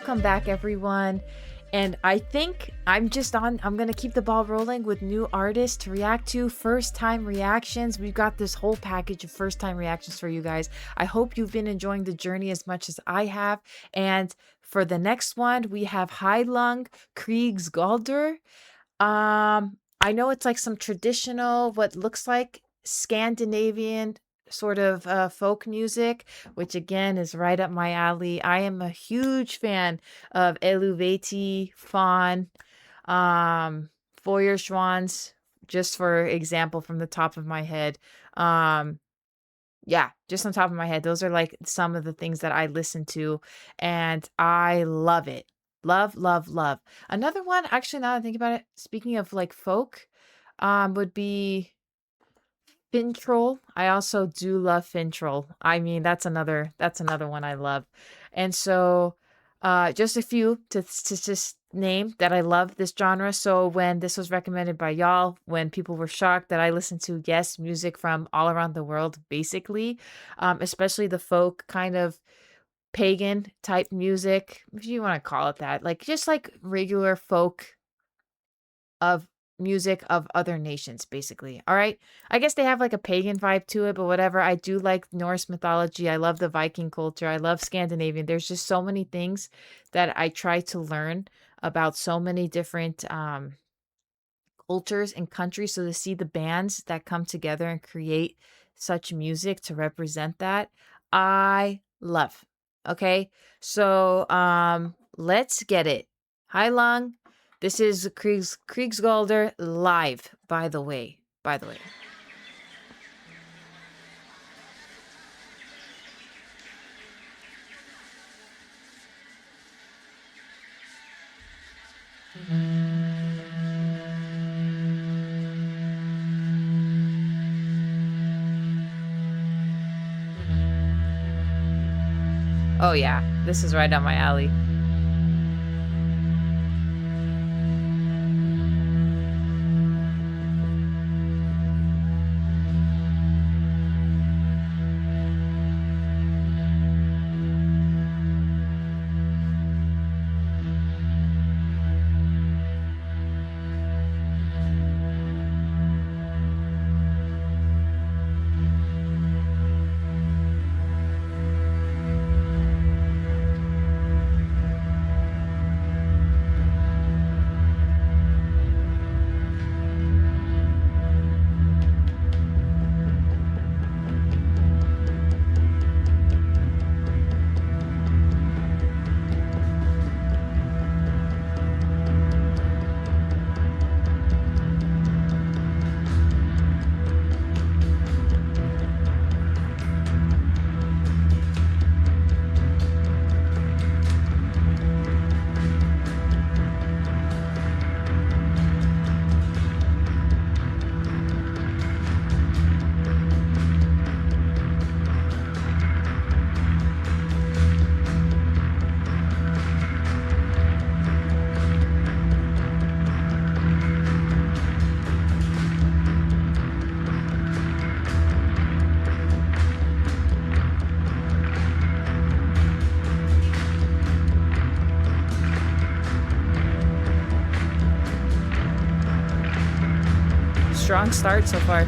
Welcome back, everyone. And I think I'm going to keep the ball rolling with new artists to react to, first time reactions. We've got this whole package of first time reactions for you guys. I hope you've been enjoying the journey as much as I have. And for the next one, we have Heilung, Krigsgaldr. I know it's like some traditional, what looks like Scandinavian sort of folk music, which again is right up my alley. I am a huge fan of Eluveti, Fawn, Feuerschwanz, just for example from the top of my head. Yeah, just on top of my head. Those are like some of the things that I listen to, and I love it. Love, love, love. Another one, actually, now that I think about it, speaking of like folk, would be Fintroll. I also do love Fintroll. I mean, that's another one I love. And so just a few to just name that I love this genre. So when this was recommended by y'all, when people were shocked that I listened to, yes, music from all around the world, basically, especially the folk kind of pagan type music, if you want to call it that, like just like regular folk of music of other nations, basically. All right. I guess they have like a pagan vibe to it, but whatever. I do like Norse mythology. I love the Viking culture. I love Scandinavian. There's just so many things that I try to learn about so many different cultures and countries. So to see the bands that come together and create such music to represent that, I love. Okay. So let's get it. Heilung. This is Krigsgaldr live, by the way. Oh yeah, this is right down my alley. Strong start so far.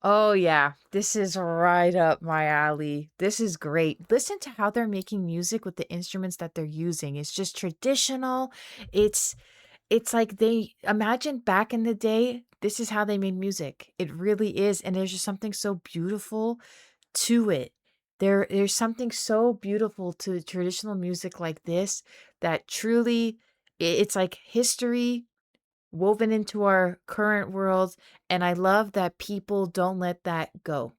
Oh, yeah. This is right up my alley. This is great. Listen to how they're making music with the instruments that they're using. It's just traditional. It's it's like they imagine back in the day, this is how they made music. It really is, and there's just something so beautiful to it. There's something so beautiful to traditional music like this that truly it's like history woven into our current world, and I love that people don't let that go.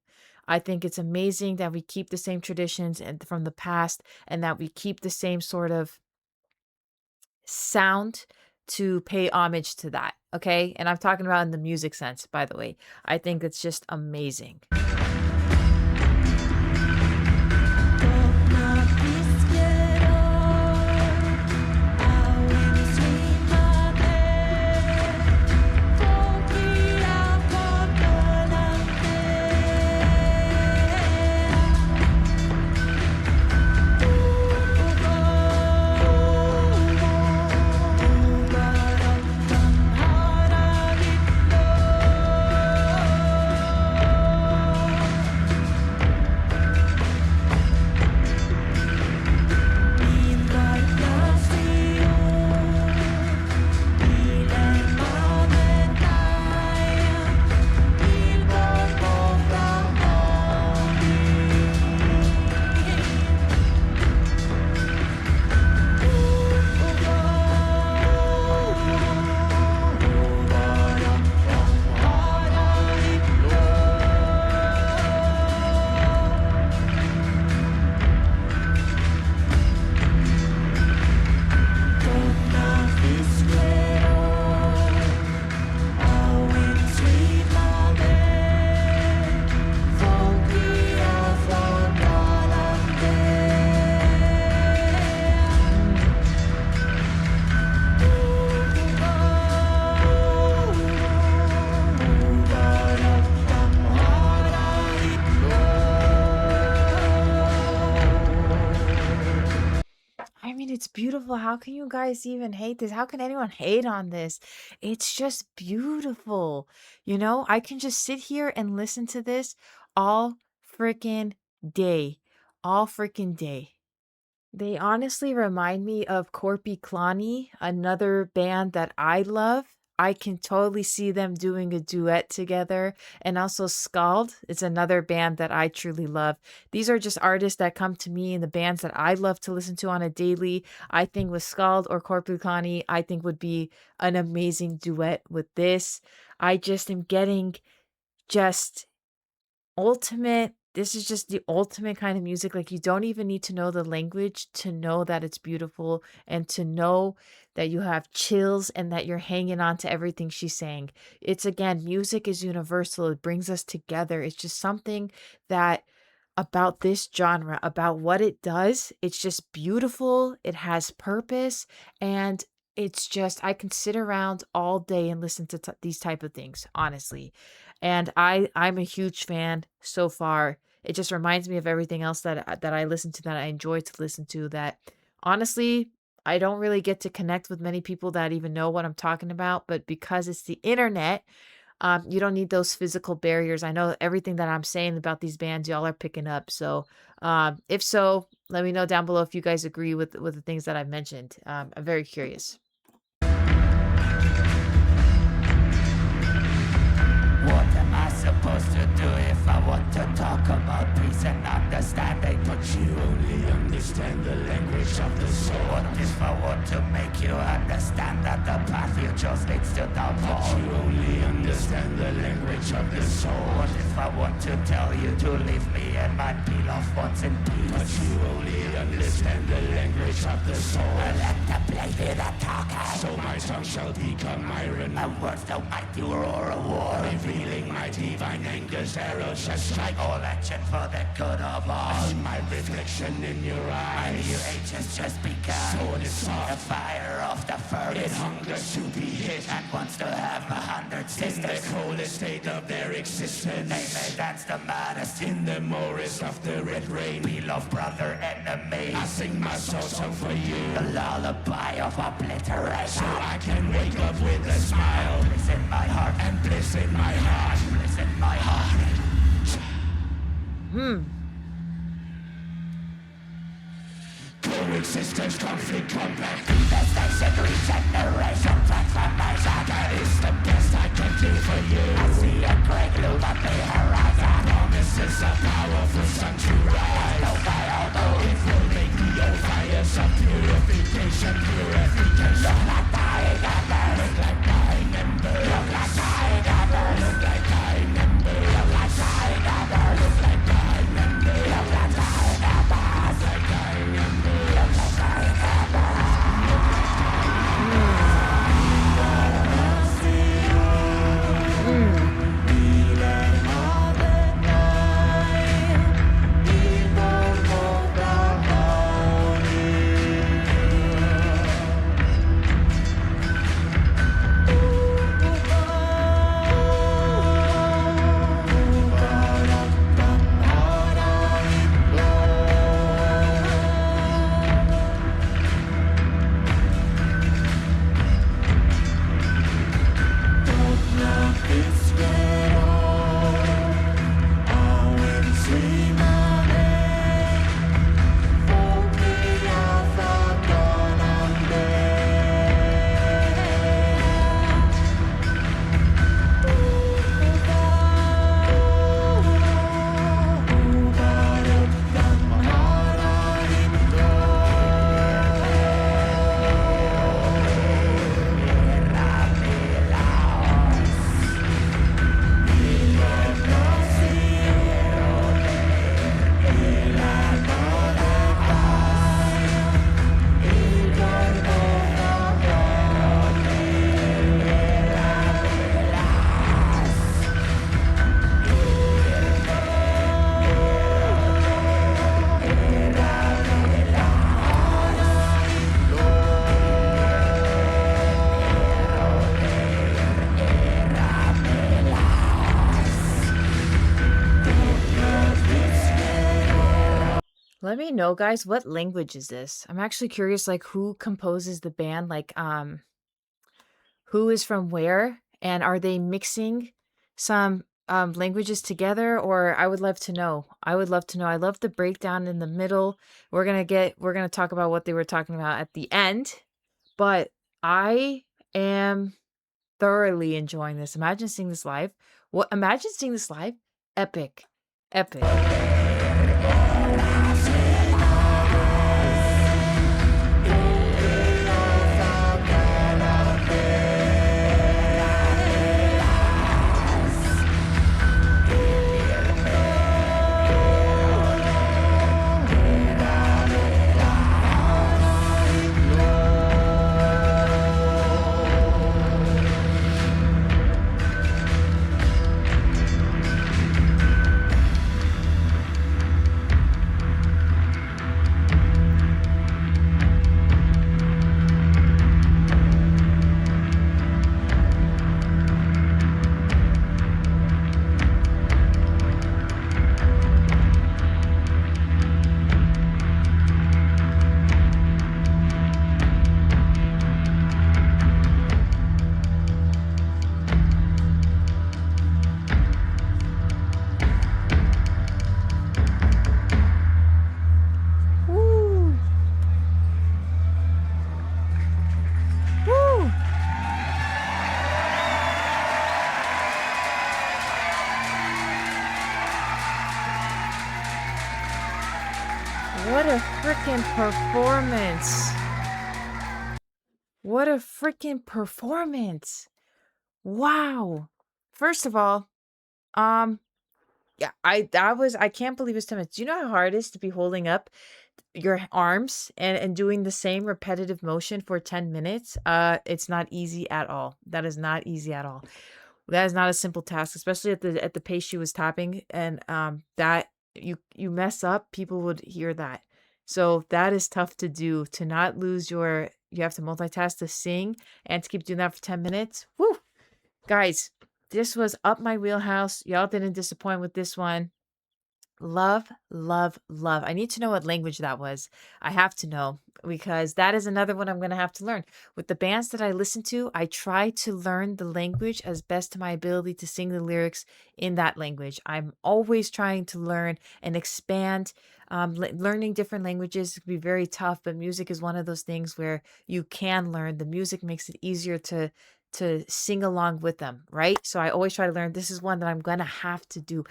I think it's amazing that we keep the same traditions and from the past and that we keep the same sort of sound to pay homage to that, okay? And I'm talking about in the music sense, by the way. I think it's just amazing. I mean, it's beautiful. How can you guys even hate this? How can anyone hate on this? It's just beautiful. You know, I can just sit here and listen to this all freaking day. All freaking day. They honestly remind me of Corpy Clonny, another band that I love. I can totally see them doing a duet together. And also Scald is another band that I truly love. These are just artists that come to me and the bands that I love to listen to on a daily. I think with Scald or Corpy Clonny, I think would be an amazing duet with this. I just am getting just ultimate this is just the ultimate kind of music, like, you don't even need to know the language to know that it's beautiful and to know that you have chills and that you're hanging on to everything she's saying. It's again, music is universal, it brings us together, it's just something that about this genre, about what it does, it's just beautiful, it has purpose, and it's just I can sit around all day and listen to these type of things, honestly. And I'm a huge fan so far. It just reminds me of everything else that I listen to that I enjoy to listen to that honestly I don't really get to connect with many people that even know what I'm talking about, but because it's the internet, you don't need those physical barriers. I know everything that I'm saying about these bands, y'all are picking up. So, if so, let me know down below if you guys agree with the things that I've mentioned. I'm very curious. What am I supposed to do if I want to talk about peace and understanding? But you only understand the language of the soul. What if I want to make you understand that the path you chose leads to downfall? But you only understand the language of the soul. What if I want to tell you to leave me and my beloved ones in peace? But you only understand the language of the soul. I let the blade be the talker, so my tongue shall become iron. My words don't might you roar a war, revealing my divine anger's arrows shall strike all action for the good of all. I see my reflection in your eyes. My new age has just begun. Sword is soft, the fire of the furnace. It hungers to be hit and wants to have 100 sisters. In the coldest state of their existence, they may dance the maddest in the morris of the red rain. Beloved brother, enemy, I sing my soul song for you. The lullaby cry of obliteration. So I can wake up with a smile, bliss in my heart, and bliss in my heart, bliss in my heart. Coexistence, conflict, combat, devastation, regeneration, transformation. That is the best I can do for you. I see a great loop on the horizon. Promises a powerful sun to rise. No fire, no. It will make the old fires of purification, purification. Look like dying embers. Look like dying embers. Look like dying embers. Look like dying embers. Look like dying embers. Look like dying embers. Look like dying embers. Look like dying embers. Let me know, guys, what language is this? I'm actually curious, like, who composes the band? Like, who is from where? And are they mixing some languages together? Or I would love to know. I would love to know. I love the breakdown in the middle. We're gonna talk about what they were talking about at the end. But I am thoroughly enjoying this. Imagine seeing this live. Imagine seeing this live? Epic. Epic. What a freaking performance. What a freaking performance. Wow. First of all, yeah, I can't believe it's 10 minutes. Do you know how hard it is to be holding up your arms and doing the same repetitive motion for 10 minutes? It's not easy at all. That is not easy at all. That is not a simple task, especially at the pace she was tapping, and that you mess up, people would hear that. So that is tough to do, to not lose your, you have to multitask to sing and to keep doing that for 10 minutes. Woo! Guys, this was up my wheelhouse. Y'all didn't disappoint with this one. Love, love, love. I need to know what language that was. I have to know because that is another one I'm going to have to learn. With the bands that I listen to, I try to learn the language as best to my ability to sing the lyrics in that language. I'm always trying to learn and expand. Learning different languages can be very tough, but music is one of those things where you can learn. The music makes it easier to sing along with them, right? So I always try to learn. This is one that I'm going to have to do.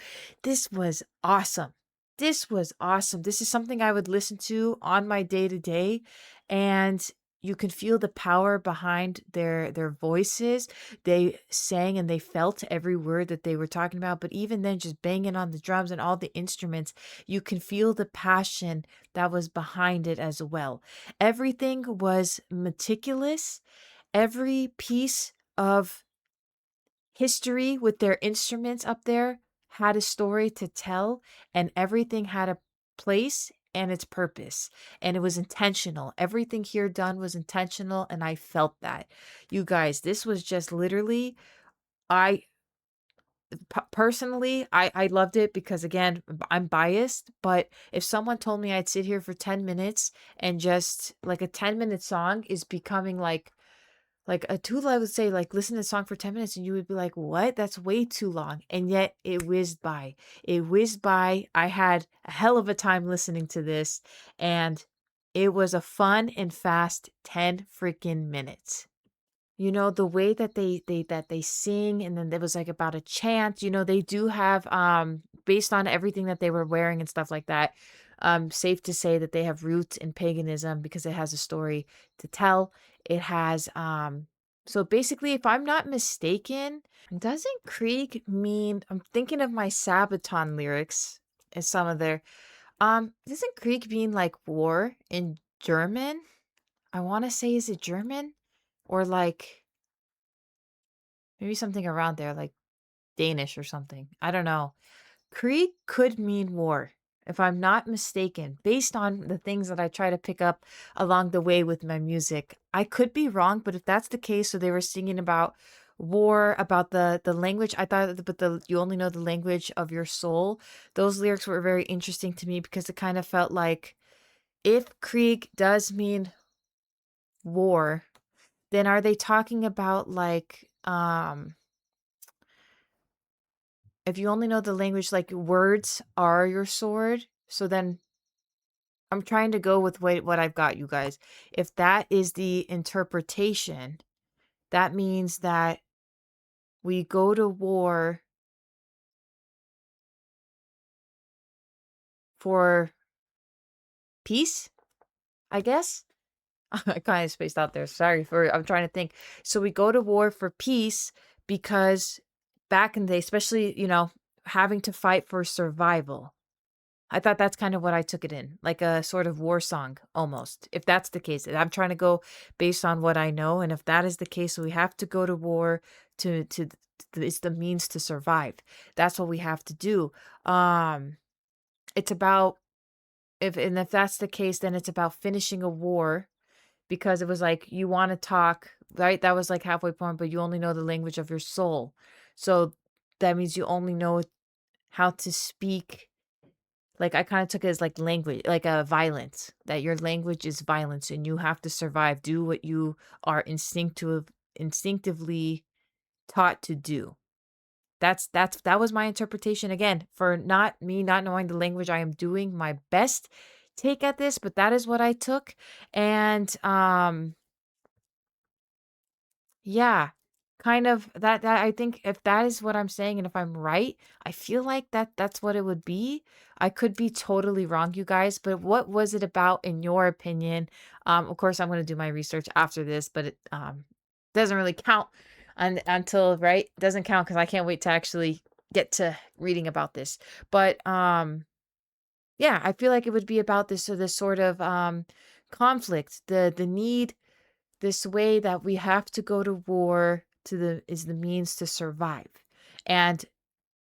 This was awesome. This was awesome. This is something I would listen to on my day to day, and you can feel the power behind their voices. They sang and they felt every word that they were talking about, but even then just banging on the drums and all the instruments, you can feel the passion that was behind it as well. Everything was meticulous. Every piece of history with their instruments up there had a story to tell, and everything had a place and its purpose, and it was intentional. Everything here done was intentional, and I felt that. You guys, this was just literally I personally, I loved it because again, I'm biased, but if someone told me I'd sit here for 10 minutes and just like a 10-minute song is becoming like a tool, I would say, like, listen to the song for 10 minutes and you would be like, "What? That's way too long." And yet it whizzed by. It whizzed by. I had a hell of a time listening to this, and it was a fun and fast 10 freaking minutes. You know, the way that they sing, and then there was, like, about a chant, you know, they do have, based on everything that they were wearing and stuff like that, safe to say that they have roots in paganism because it has a story to tell. It has, so basically, if I'm not mistaken, doesn't Krieg mean I'm thinking of my Sabaton lyrics and some of their, doesn't Krieg mean, like, war in German? I wanna say, is it German? Or, like maybe something around there, like Danish or something. I don't know. Krieg could mean war, if I'm not mistaken, based on the things that I try to pick up along the way with my music. I could be wrong, but if that's the case, so they were singing about war, about the language. I thought, but the you only know the language of your soul. Those lyrics were very interesting to me because it kind of felt like if Krieg does mean war, then are they talking about like if you only know the language, like, words are your sword, so then I'm trying to go with what I've got, you guys. If that is the interpretation, that means that we go to war for peace, I guess? I kinda spaced out there, sorry for I'm trying to think. So we go to war for peace because back in the day, especially, you know, having to fight for survival. I thought that's kind of what I took it in, like a sort of war song almost. If that's the case, I'm trying to go based on what I know, and if that is the case, we have to go to war it's the means to survive. That's what we have to do. It's about if that's the case, then it's about finishing a war because it was like you want to talk, right? That was like halfway point, but you only know the language of your soul. So that means you only know how to speak. Like, I kinda took it as, like, language like, violence, that your language is violence and you have to survive, do what you are instinctively taught to do. That was my interpretation, again, for not knowing the language, I am doing my best take at this, but that is what I took, and, yeah, kind of that I think if that is what I'm saying and if I'm right, I feel like that's what it would be. I could be totally wrong, you guys, but what was it about in your opinion? Of course, I'm gonna do my research after this, but it doesn't really count until right doesn't count because I can't wait to actually get to reading about this. But yeah, I feel like it would be about this sort of conflict, the need this way that we have to go to war to the is the means to survive. And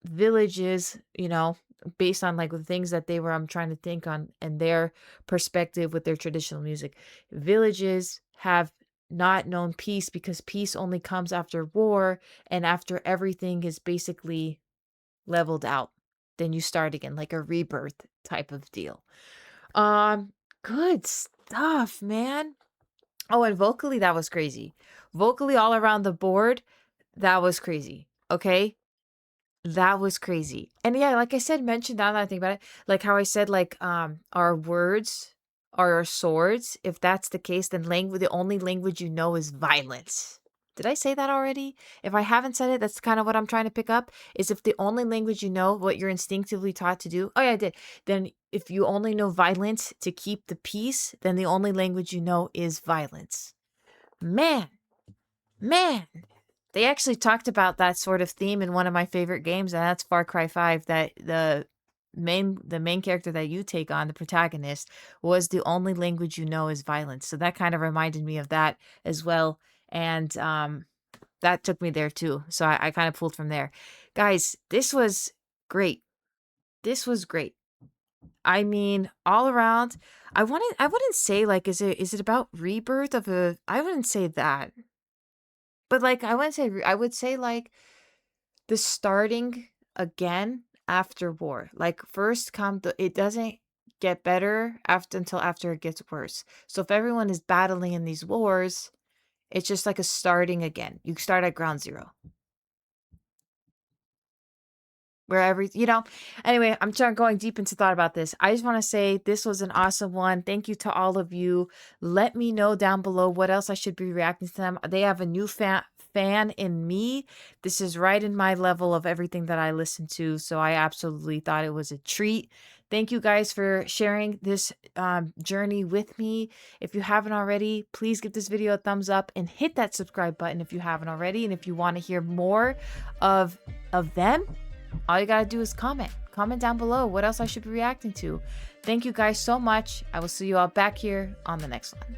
villages, you know, based on like the things that they were I'm trying to think on and their perspective with their traditional music. Villages have not known peace because peace only comes after war and after everything is basically leveled out. then you start again, like a rebirth type of deal. Um, Good stuff, man. Oh, and vocally, that was crazy. Vocally, all around the board, that was crazy. Okay, that was crazy. And yeah, like I said, mentioned now that I think about it, like how I said, like our words are our swords. If that's the case, then language, the only language you know is violence. Did I say that already? If I haven't said it, that's kind of what I'm trying to pick up. Is if the only language you know, what you're instinctively taught to do. Oh yeah, I did. Then if you only know violence to keep the peace, then the only language you know is violence. Man, man. They actually talked about that sort of theme in one of my favorite games, and that's Far Cry 5, that the main character that you take on, the protagonist, was the only language you know is violence. So that kind of reminded me of that as well. And that took me there too. So I kind of pulled from there. Guys, this was great. This was great. I mean, all around, I wouldn't say like is it about rebirth of a I wouldn't say that. But like I wouldn't say I would say like the starting again after war. Like first come the it doesn't get better after until after it gets worse. So if everyone is battling in these wars, it's just like a starting again. You start at ground zero. Where anyway, I'm trying going deep into thought about this. I just want to say this was an awesome one. Thank you to all of you. Let me know down below what else I should be reacting to them. They have a new fan in me. This is right in my level of everything that I listen to, so I absolutely thought it was a treat. Thank you guys for sharing this journey with me. If you haven't already, please give this video a thumbs up and hit that subscribe button if you haven't already. And if you want to hear more of them, all you gotta do is comment. Comment down below what else I should be reacting to. Thank you guys so much. I will see you all back here on the next one.